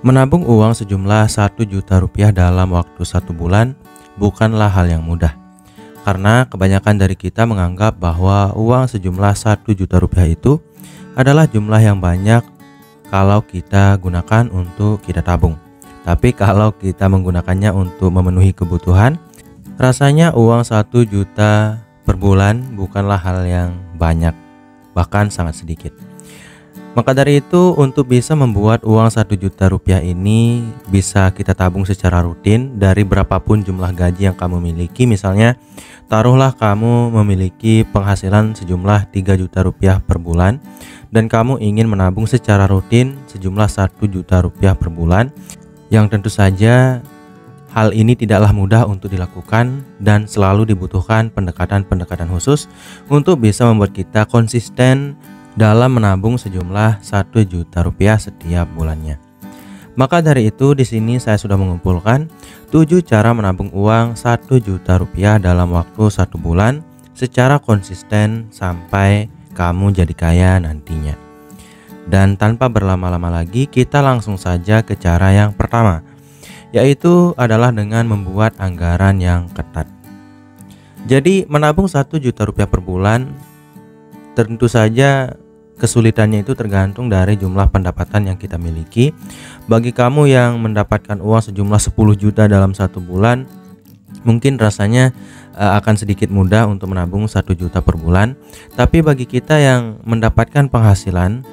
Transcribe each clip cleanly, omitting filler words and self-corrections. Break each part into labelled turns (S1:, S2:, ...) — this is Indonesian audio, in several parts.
S1: Menabung uang sejumlah 1 juta rupiah dalam waktu 1 bulan bukanlah hal yang mudah. Karena kebanyakan dari kita menganggap bahwa uang sejumlah 1 juta rupiah itu adalah jumlah yang banyak kalau kita gunakan untuk kita tabung. Tapi kalau kita menggunakannya untuk memenuhi kebutuhan, rasanya uang 1 juta per bulan bukanlah hal yang banyak, bahkan sangat sedikit. Maka dari itu, untuk bisa membuat uang 1 juta rupiah ini bisa kita tabung secara rutin dari berapapun jumlah gaji yang kamu miliki. Misalnya, taruhlah kamu memiliki penghasilan sejumlah 3 juta rupiah per bulan dan kamu ingin menabung secara rutin sejumlah 1 juta rupiah per bulan, yang tentu saja hal ini tidaklah mudah untuk dilakukan dan selalu dibutuhkan pendekatan-pendekatan khusus untuk bisa membuat kita konsisten dalam menabung sejumlah 1 juta rupiah setiap bulannya. Maka dari itu, di sini saya sudah mengumpulkan 7 cara menabung uang 1 juta rupiah dalam waktu 1 bulan secara konsisten sampai kamu jadi kaya nantinya. Dan tanpa berlama-lama lagi, kita langsung saja ke cara yang pertama, yaitu adalah dengan membuat anggaran yang ketat. Jadi menabung 1 juta rupiah per bulan tentu saja kesulitannya itu tergantung dari jumlah pendapatan yang kita miliki. Bagi kamu yang mendapatkan uang sejumlah 10 juta dalam 1 bulan, mungkin rasanya akan sedikit mudah untuk menabung 1 juta per bulan. Tapi bagi kita yang mendapatkan penghasilan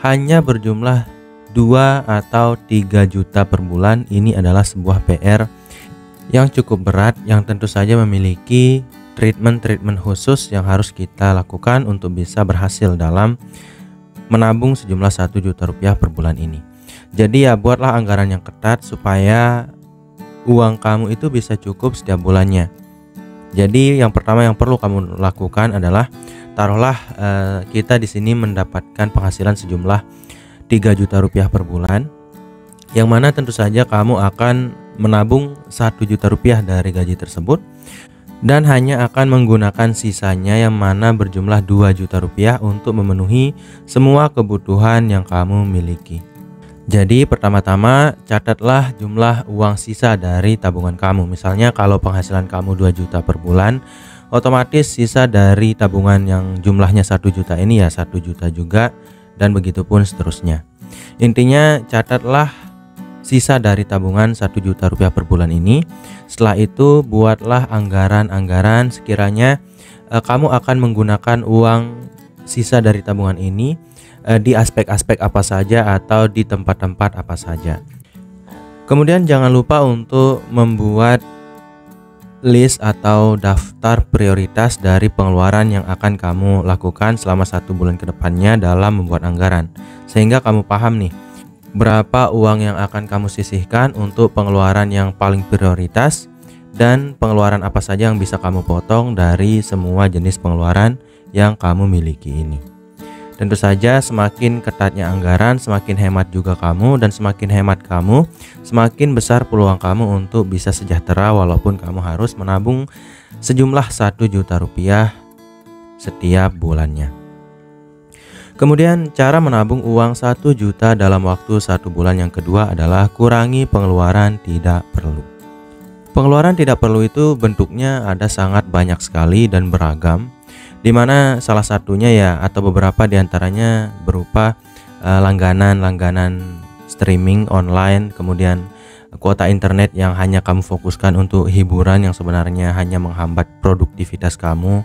S1: hanya berjumlah 2 atau 3 juta per bulan, ini adalah sebuah PR yang cukup berat, yang tentu saja memiliki treatment khusus yang harus kita lakukan untuk bisa berhasil dalam menabung sejumlah 1 juta rupiah per bulan ini. Jadi ya, buatlah anggaran yang ketat supaya uang kamu itu bisa cukup setiap bulannya. Jadi yang pertama yang perlu kamu lakukan adalah, taruhlah kita di sini mendapatkan penghasilan sejumlah 3 juta rupiah per bulan, yang mana tentu saja kamu akan menabung 1 juta rupiah dari gaji tersebut dan hanya akan menggunakan sisanya yang mana berjumlah 2 juta rupiah untuk memenuhi semua kebutuhan yang kamu miliki. Jadi pertama-tama catatlah jumlah uang sisa dari tabungan kamu. Misalnya kalau penghasilan kamu 2 juta per bulan, otomatis sisa dari tabungan yang jumlahnya 1 juta ini ya 1 juta juga, dan begitu pun seterusnya. Intinya catatlah sisa dari tabungan 1 juta rupiah per bulan ini. Setelah itu buatlah anggaran-anggaran sekiranya kamu akan menggunakan uang sisa dari tabungan ini di aspek-aspek apa saja atau di tempat-tempat apa saja. Kemudian jangan lupa untuk membuat list atau daftar prioritas dari pengeluaran yang akan kamu lakukan selama 1 bulan ke depannya dalam membuat anggaran, sehingga kamu paham nih berapa uang yang akan kamu sisihkan untuk pengeluaran yang paling prioritas dan pengeluaran apa saja yang bisa kamu potong dari semua jenis pengeluaran yang kamu miliki ini. Tentu saja semakin ketatnya anggaran, semakin hemat juga kamu, dan semakin hemat kamu, semakin besar peluang kamu untuk bisa sejahtera walaupun kamu harus menabung sejumlah 1 juta rupiah setiap bulannya. Kemudian cara menabung uang 1 juta dalam waktu 1 bulan yang kedua adalah kurangi pengeluaran tidak perlu. Pengeluaran tidak perlu itu bentuknya ada sangat banyak sekali dan beragam, dimana salah satunya ya atau beberapa diantaranya berupa langganan streaming online, kemudian kuota internet yang hanya kamu fokuskan untuk hiburan yang sebenarnya hanya menghambat produktivitas kamu,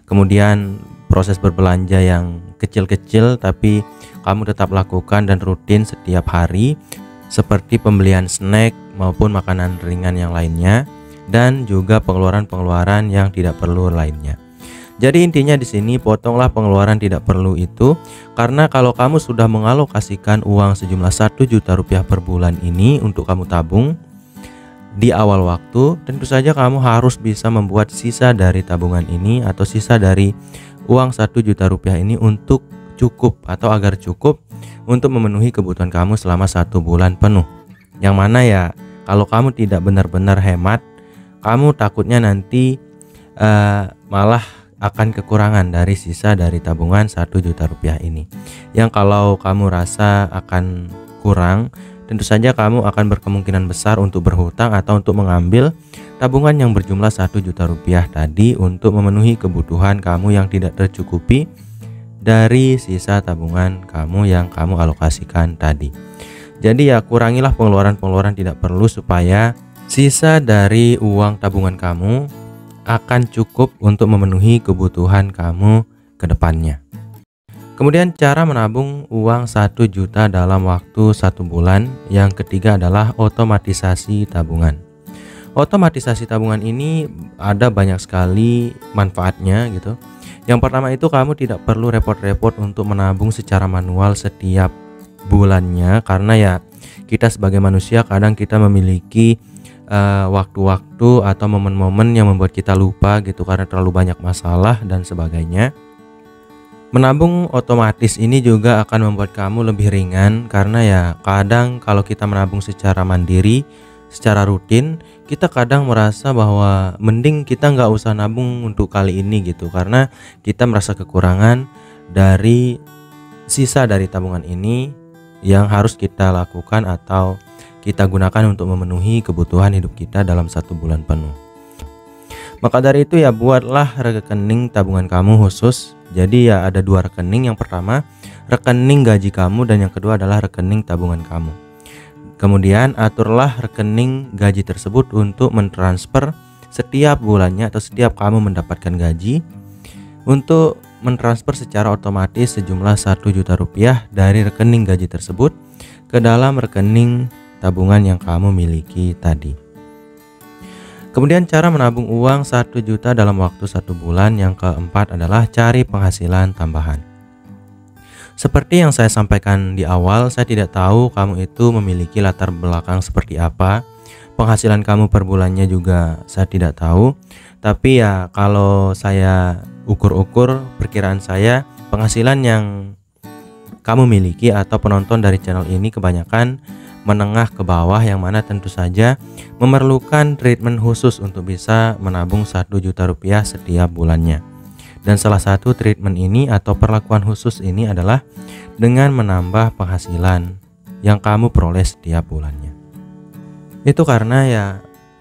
S1: kemudian proses berbelanja yang kecil-kecil tapi kamu tetap lakukan dan rutin setiap hari, seperti pembelian snack maupun makanan ringan yang lainnya, dan juga pengeluaran-pengeluaran yang tidak perlu lainnya. Jadi intinya di sini potonglah pengeluaran tidak perlu itu, karena kalau kamu sudah mengalokasikan uang sejumlah 1 juta rupiah per bulan ini untuk kamu tabung di awal waktu, tentu saja kamu harus bisa membuat sisa dari tabungan ini atau sisa dari uang 1 juta rupiah ini untuk cukup atau agar cukup untuk memenuhi kebutuhan kamu selama 1 bulan penuh. Yang mana ya, kalau kamu tidak benar-benar hemat, kamu takutnya nanti malah akan kekurangan dari sisa dari tabungan 1 juta rupiah ini. Yang kalau kamu rasa akan kurang tentu saja kamu akan berkemungkinan besar untuk berhutang atau untuk mengambil tabungan yang berjumlah 1 juta rupiah tadi untuk memenuhi kebutuhan kamu yang tidak tercukupi dari sisa tabungan kamu yang kamu alokasikan tadi. Jadi ya, kurangilah pengeluaran-pengeluaran tidak perlu supaya sisa dari uang tabungan kamu akan cukup untuk memenuhi kebutuhan kamu ke depannya. Kemudian cara menabung uang 1 juta dalam waktu 1 bulan. Yang ketiga adalah otomatisasi tabungan. Otomatisasi tabungan ini ada banyak sekali manfaatnya gitu. Yang pertama itu, kamu tidak perlu repot-repot untuk menabung secara manual setiap bulannya, karena ya kita sebagai manusia kadang kita memiliki waktu-waktu atau momen-momen yang membuat kita lupa gitu karena terlalu banyak masalah dan sebagainya. Menabung otomatis ini juga akan membuat kamu lebih ringan, karena ya kadang kalau kita menabung secara mandiri, secara rutin, kita kadang merasa bahwa mending kita nggak usah nabung untuk kali ini gitu, karena kita merasa kekurangan dari sisa dari tabungan ini yang harus kita lakukan atau kita gunakan untuk memenuhi kebutuhan hidup kita dalam 1 bulan penuh. Maka dari itu ya, buatlah rekening tabungan kamu khusus. Jadi ya ada 2 rekening. Yang pertama rekening gaji kamu dan yang kedua adalah rekening tabungan kamu. Kemudian aturlah rekening gaji tersebut untuk mentransfer setiap bulannya atau setiap kamu mendapatkan gaji, untuk mentransfer secara otomatis sejumlah 1 juta rupiah dari rekening gaji tersebut ke dalam rekening tabungan yang kamu miliki tadi. Kemudian cara menabung uang 1 juta dalam waktu 1 bulan. Yang keempat adalah cari penghasilan tambahan. Seperti yang saya sampaikan di awal, saya tidak tahu kamu itu memiliki latar belakang seperti apa. Penghasilan kamu per bulannya juga saya tidak tahu. Tapi ya kalau saya ukur-ukur, perkiraan saya penghasilan yang kamu miliki atau penonton dari channel ini kebanyakan menengah ke bawah, yang mana tentu saja memerlukan treatment khusus untuk bisa menabung 1 juta rupiah setiap bulannya. Dan salah satu treatment ini atau perlakuan khusus ini adalah dengan menambah penghasilan yang kamu peroleh setiap bulannya. Itu karena ya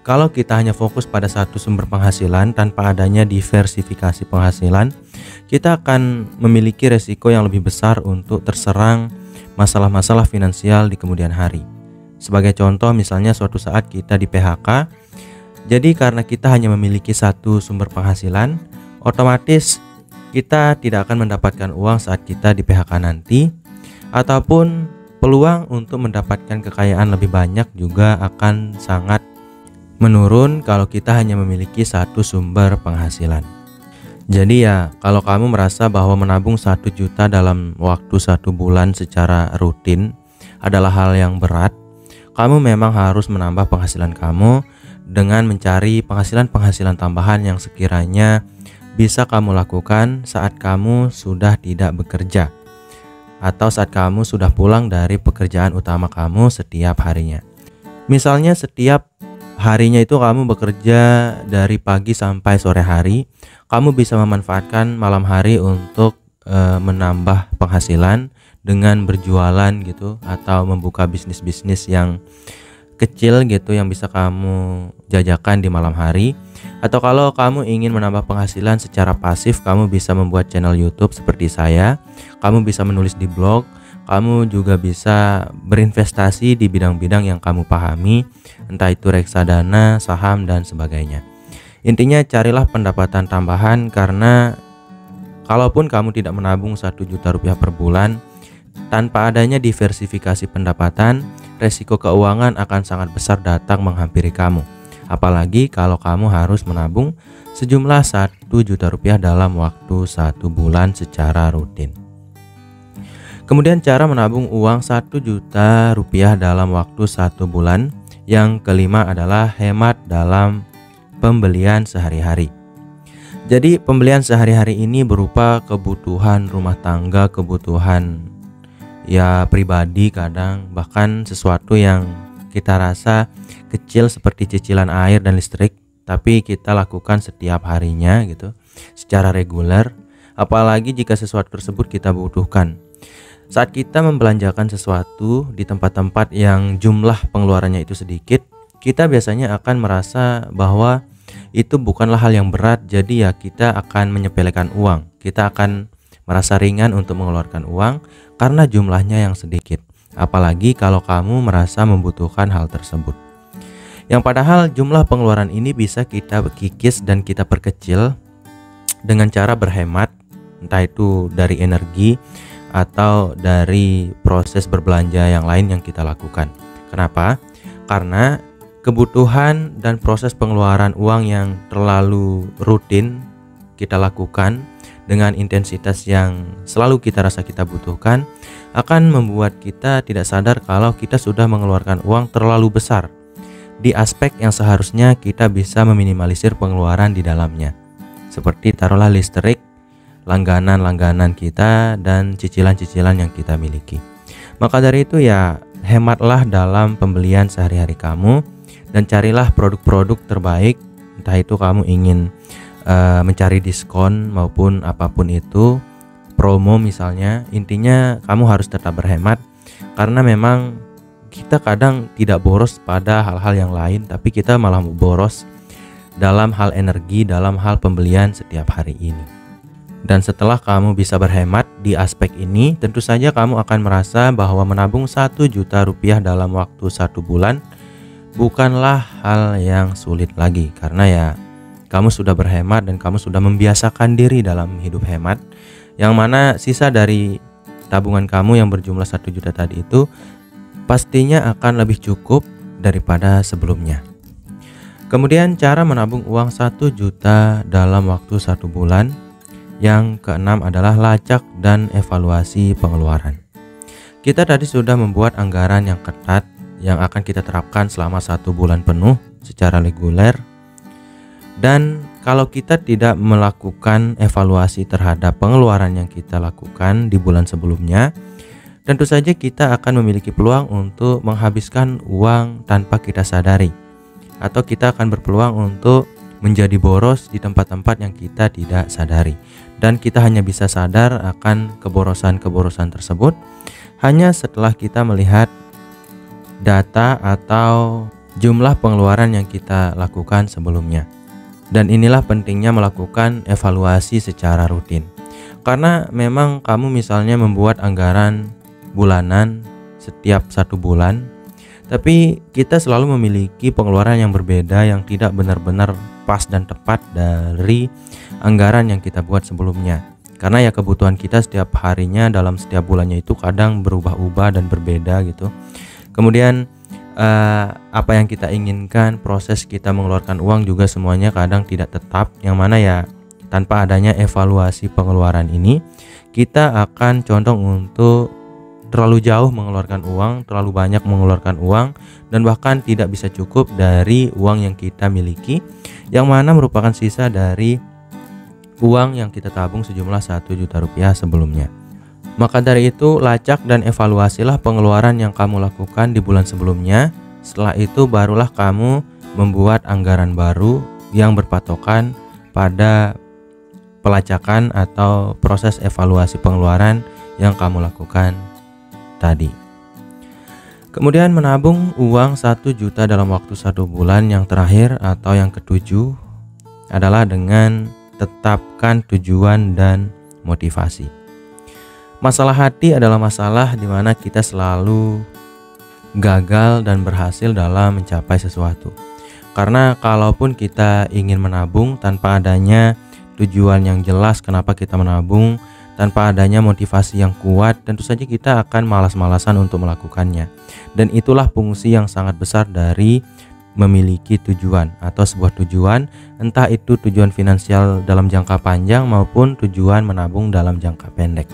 S1: kalau kita hanya fokus pada satu sumber penghasilan tanpa adanya diversifikasi penghasilan, kita akan memiliki resiko yang lebih besar untuk terserang masalah-masalah finansial di kemudian hari. Sebagai contoh, misalnya suatu saat kita di PHK, jadi karena kita hanya memiliki satu sumber penghasilan, otomatis kita tidak akan mendapatkan uang saat kita di PHK nanti, ataupun peluang untuk mendapatkan kekayaan lebih banyak juga akan sangat menurun kalau kita hanya memiliki satu sumber penghasilan. Jadi ya kalau kamu merasa bahwa menabung 1 juta dalam waktu 1 bulan secara rutin adalah hal yang berat, kamu memang harus menambah penghasilan kamu dengan mencari penghasilan-penghasilan tambahan yang sekiranya bisa kamu lakukan saat kamu sudah tidak bekerja atau saat kamu sudah pulang dari pekerjaan utama kamu setiap harinya. Misalnya setiap harinya itu kamu bekerja dari pagi sampai sore hari, kamu bisa memanfaatkan malam hari untuk menambah penghasilan dengan berjualan gitu, atau membuka bisnis-bisnis yang kecil gitu yang bisa kamu jajakan di malam hari. Atau kalau kamu ingin menambah penghasilan secara pasif, kamu bisa membuat channel YouTube seperti saya, kamu bisa menulis di blog, kamu juga bisa berinvestasi di bidang-bidang yang kamu pahami, entah itu reksadana, saham, dan sebagainya. Intinya carilah pendapatan tambahan, karena kalaupun kamu tidak menabung 1 juta rupiah per bulan, tanpa adanya diversifikasi pendapatan, resiko keuangan akan sangat besar datang menghampiri kamu. Apalagi kalau kamu harus menabung sejumlah 1 juta rupiah dalam waktu 1 bulan secara rutin. Kemudian cara menabung uang 1 juta rupiah dalam waktu 1 bulan. Yang kelima adalah hemat dalam pembelian sehari-hari. Jadi pembelian sehari-hari ini berupa kebutuhan rumah tangga, kebutuhan ya pribadi, kadang bahkan sesuatu yang kita rasa kecil seperti cicilan air dan listrik, tapi kita lakukan setiap harinya gitu secara reguler, apalagi jika sesuatu tersebut kita butuhkan. Saat kita membelanjakan sesuatu di tempat-tempat yang jumlah pengeluarannya itu sedikit, kita biasanya akan merasa bahwa itu bukanlah hal yang berat, jadi ya kita akan menyepelekan uang. Kita akan merasa ringan untuk mengeluarkan uang karena jumlahnya yang sedikit. Apalagi kalau kamu merasa membutuhkan hal tersebut. Yang padahal jumlah pengeluaran ini bisa kita kikis dan kita perkecil dengan cara berhemat, entah itu dari energi atau dari proses berbelanja yang lain yang kita lakukan. Kenapa? Karena kebutuhan dan proses pengeluaran uang yang terlalu rutin kita lakukan dengan intensitas yang selalu kita rasa kita butuhkan akan membuat kita tidak sadar kalau kita sudah mengeluarkan uang terlalu besar di aspek yang seharusnya kita bisa meminimalisir pengeluaran di dalamnya. Seperti taruhlah listrik, langganan-langganan kita, dan cicilan-cicilan yang kita miliki. Maka dari itu ya, hematlah dalam pembelian sehari-hari kamu dan carilah produk-produk terbaik. Entah itu kamu ingin mencari diskon maupun apapun itu, promo misalnya. Intinya kamu harus tetap berhemat, karena memang kita kadang tidak boros pada hal-hal yang lain, tapi kita malah boros dalam hal energi, dalam hal pembelian setiap hari ini. Dan setelah kamu bisa berhemat di aspek ini, tentu saja kamu akan merasa bahwa menabung 1 juta rupiah dalam waktu 1 bulan bukanlah hal yang sulit lagi. Karena ya kamu sudah berhemat dan kamu sudah membiasakan diri dalam hidup hemat, yang mana sisa dari tabungan kamu yang berjumlah 1 juta tadi itu pastinya akan lebih cukup daripada sebelumnya. Kemudian cara menabung uang 1 juta dalam waktu 1 bulan. Yang keenam adalah lacak dan evaluasi pengeluaran. Kita tadi sudah membuat anggaran yang ketat yang akan kita terapkan selama 1 bulan penuh secara reguler. Dan kalau kita tidak melakukan evaluasi terhadap pengeluaran yang kita lakukan di bulan sebelumnya, tentu saja kita akan memiliki peluang untuk menghabiskan uang tanpa kita sadari, atau kita akan berpeluang untuk menjadi boros di tempat-tempat yang kita tidak sadari. Dan kita hanya bisa sadar akan keborosan-keborosan tersebut hanya setelah kita melihat data atau jumlah pengeluaran yang kita lakukan sebelumnya. Dan inilah pentingnya melakukan evaluasi secara rutin. Karena memang kamu misalnya membuat anggaran bulanan setiap 1 bulan, tapi kita selalu memiliki pengeluaran yang berbeda yang tidak benar-benar pas dan tepat dari anggaran yang kita buat sebelumnya. Karena ya kebutuhan kita setiap harinya dalam setiap bulannya itu kadang berubah-ubah dan berbeda gitu. Kemudian apa yang kita inginkan, proses kita mengeluarkan uang juga semuanya kadang tidak tetap, yang mana ya tanpa adanya evaluasi pengeluaran ini kita akan condong untuk terlalu jauh mengeluarkan uang, terlalu banyak mengeluarkan uang, dan bahkan tidak bisa cukup dari uang yang kita miliki, yang mana merupakan sisa dari uang yang kita tabung sejumlah 1 juta rupiah sebelumnya. Maka dari itu, lacak dan evaluasilah pengeluaran yang kamu lakukan di bulan sebelumnya. Setelah itu barulah kamu membuat anggaran baru yang berpatokan pada pelacakan atau proses evaluasi pengeluaran yang kamu lakukan tadi. Kemudian menabung uang 1 juta dalam waktu 1 bulan yang terakhir atau yang ketujuh adalah dengan tetapkan tujuan dan motivasi. Masalah hati adalah masalah di mana kita selalu gagal dan berhasil dalam mencapai sesuatu. Karena kalaupun kita ingin menabung tanpa adanya tujuan yang jelas kenapa kita menabung, tanpa adanya motivasi yang kuat, tentu saja kita akan malas-malasan untuk melakukannya. Dan itulah fungsi yang sangat besar dari memiliki tujuan atau sebuah tujuan, entah itu tujuan finansial dalam jangka panjang maupun tujuan menabung dalam jangka pendek.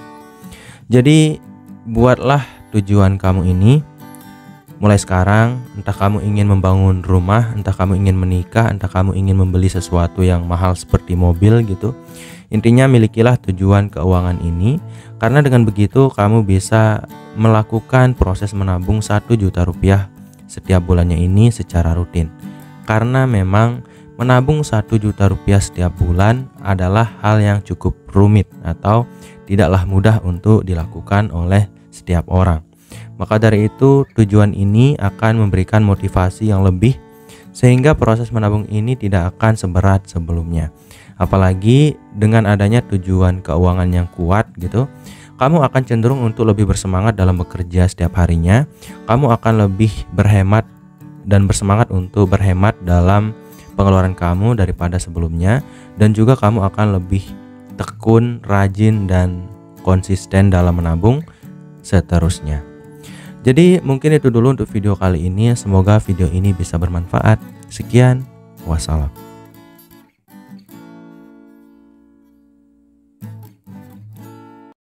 S1: Jadi buatlah tujuan kamu ini mulai sekarang. Entah kamu ingin membangun rumah, entah kamu ingin menikah, entah kamu ingin membeli sesuatu yang mahal seperti mobil gitu. Intinya milikilah tujuan keuangan ini, karena dengan begitu kamu bisa melakukan proses menabung 1 juta rupiah setiap bulannya ini secara rutin. Karena memang menabung 1 juta rupiah setiap bulan adalah hal yang cukup rumit atau tidaklah mudah untuk dilakukan oleh setiap orang. Maka dari itu, tujuan ini akan memberikan motivasi yang lebih sehingga proses menabung ini tidak akan seberat sebelumnya. Apalagi dengan adanya tujuan keuangan yang kuat gitu, kamu akan cenderung untuk lebih bersemangat dalam bekerja setiap harinya. Kamu akan lebih berhemat dan bersemangat untuk berhemat dalam pengeluaran kamu daripada sebelumnya, dan juga kamu akan lebih tekun, rajin, dan konsisten dalam menabung seterusnya. Jadi mungkin itu dulu untuk video kali ini. Semoga video ini bisa bermanfaat. Sekian, wassalam.